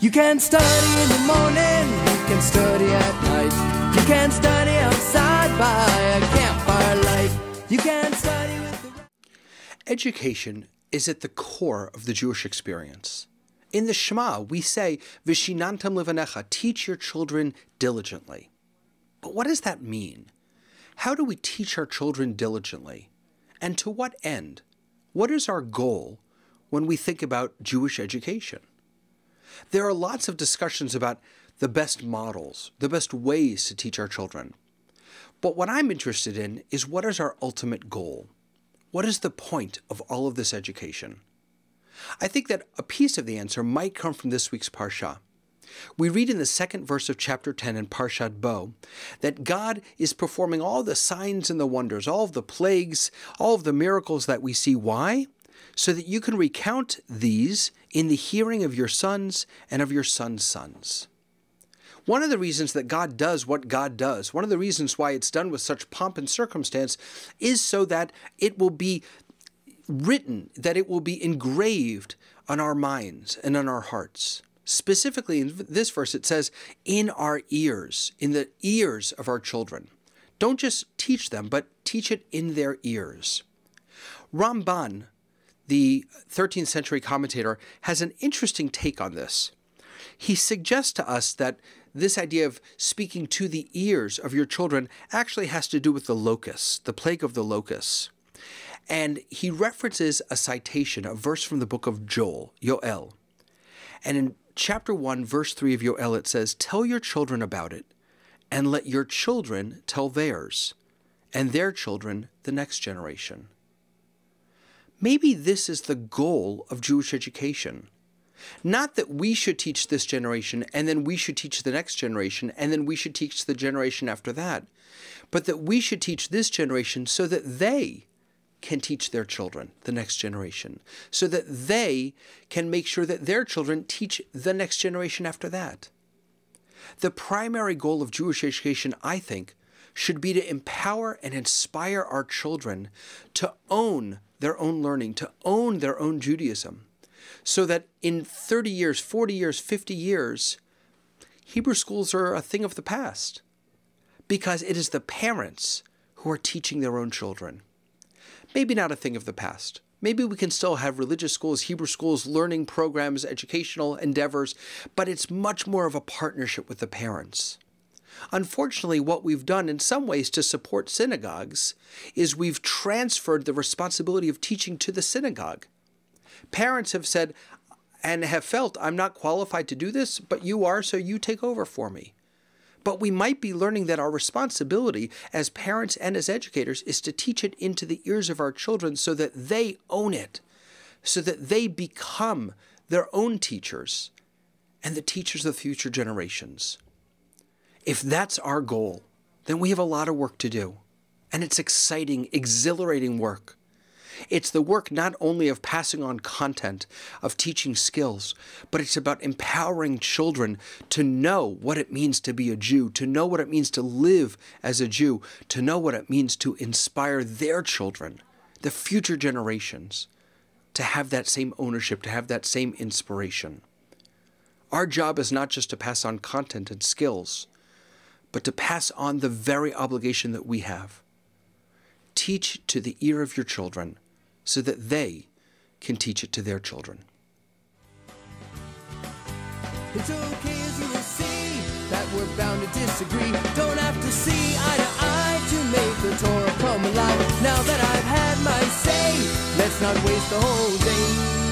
You can study in the morning, you can study at night. You can study outside by a campfire light. You can study with the... Education is at the core of the Jewish experience. In the Shema, we say, V'shinantam levanecha, teach your children diligently. But what does that mean? How do we teach our children diligently? And to what end? What is our goal when we think about Jewish education? There are lots of discussions about the best models, the best ways to teach our children. But what I'm interested in is, what is our ultimate goal? What is the point of all of this education? I think that a piece of the answer might come from this week's Parsha. We read in the second verse of chapter 10 in Parshat Bo that God is performing all the signs and the wonders, all of the plagues, all of the miracles that we see. Why? So that you can recount these in the hearing of your sons and of your sons' sons. One of the reasons that God does what God does, one of the reasons why it's done with such pomp and circumstance, is so that it will be written, that it will be engraved on our minds and on our hearts. Specifically in this verse, it says, in our ears, in the ears of our children. Don't just teach them, but teach it in their ears. Ramban, the 13th century commentator, has an interesting take on this. He suggests to us that this idea of speaking to the ears of your children actually has to do with the locusts, the plague of the locusts. And he references a citation, a verse from the book of Joel. And in chapter 1, verse 3 of Yoel, it says, tell your children about it, and let your children tell theirs, and their children the next generation. Maybe this is the goal of Jewish education. Not that we should teach this generation, and then we should teach the next generation, and then we should teach the generation after that, but that we should teach this generation so that they can teach their children, the next generation, so that they can make sure that their children teach the next generation after that. The primary goal of Jewish education, I think, should be to empower and inspire our children to own their own learning, to own their own Judaism, so that in 30 years, 40 years, 50 years, Hebrew schools are a thing of the past, because it is the parents who are teaching their own children. Maybe not a thing of the past. Maybe we can still have religious schools, Hebrew schools, learning programs, educational endeavors, but it's much more of a partnership with the parents. Unfortunately, what we've done in some ways to support synagogues is we've transferred the responsibility of teaching to the synagogue. Parents have said and have felt, I'm not qualified to do this, but you are, so you take over for me. But we might be learning that our responsibility as parents and as educators is to teach it into the ears of our children so that they own it, so that they become their own teachers and the teachers of future generations. If that's our goal, then we have a lot of work to do. And it's exciting, exhilarating work. It's the work not only of passing on content, of teaching skills, but it's about empowering children to know what it means to be a Jew, to know what it means to live as a Jew, to know what it means to inspire their children, the future generations, to have that same ownership, to have that same inspiration. Our job is not just to pass on content and skills, but to pass on the very obligation that we have. Teach to the ear of your children so that they can teach it to their children. It's okay, as you will see, that we're bound to disagree. Don't have to see eye to eye to make the Torah come alive. Now that I've had my say, let's not waste the whole day.